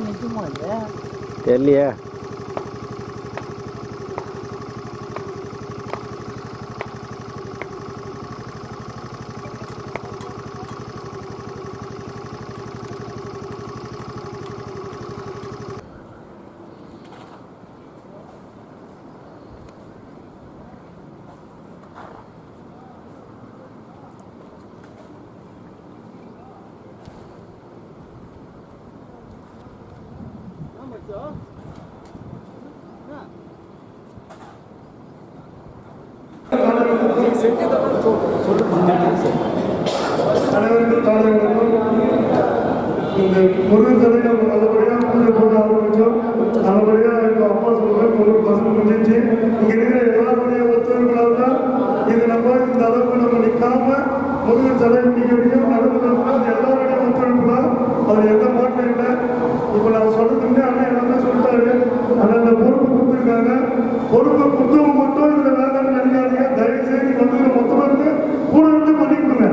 நிற்குமா இல்லையா தெரியலையே. அனைவருக்கும் காலை வணக்கம். இந்த முருகன் சிலை நம்ம நல்லபடியாக பூஜை போட ஆரம்பித்தோம். நல்லபடியாக எங்கள் அப்பா சொல்கிறேன் ஒரு பசங்க முடிஞ்சு இங்கே இருக்கிற எல்லாருடைய ஒத்துழைப்புகளால் தான் இது நம்ம இந்த அளவுக்கு நம்ம நிற்காம முருகன் சிலை இன்னைக்கு வரைக்கும் நடந்துட்டோம்னா அது எல்லாருடைய ஒத்துழைப்புலாம் அது எந்த மாற்றம் இல்லை. இப்போ நான் சொல்றதுக்கு ஆனால் எல்லாமே சொல்லிட்டாரு. ஆனால் இந்த பொறுப்பு கொடுத்துருக்காங்க. பொறுப்பை கொடுத்தவங்க மட்டும் இதில் வேண்டாம்னு நினைக்காதீங்க. தயவு செய்து வந்து மொத்தமாக இருந்து கூட இருந்து பண்ணி கொடுங்க.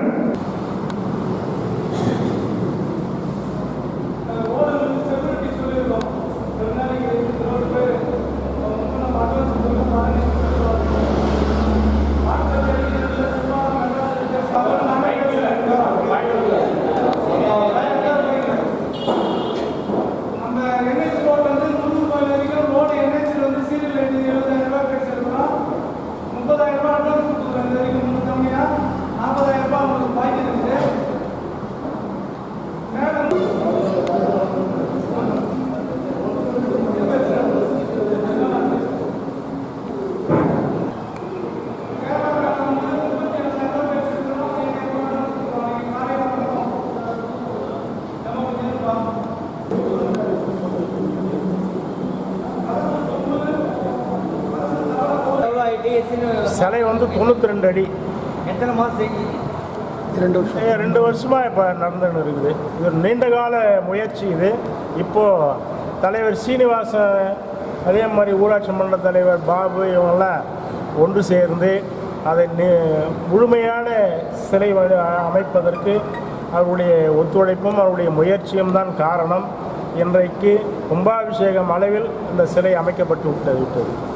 சிலை வந்து 92 அடி. எத்தனை மாதம்? 2 வருஷமாக இப்போ நடந்துன்னு இருக்குது. இது நீண்ட கால முயற்சி. இது இப்போது தலைவர் சீனிவாசன், அதே மாதிரி ஊராட்சி மன்ற தலைவர் பாபு, இவங்கெல்லாம் ஒன்று சேர்ந்து அதை முழுமையான சிலை அமைப்பதற்கு அவருடைய ஒத்துழைப்பும் அவருடைய முயற்சியும் தான் காரணம். இன்றைக்கு கும்பாபிஷேகம் அளவில் இந்த சிலை அமைக்கப்பட்டு விட்டது.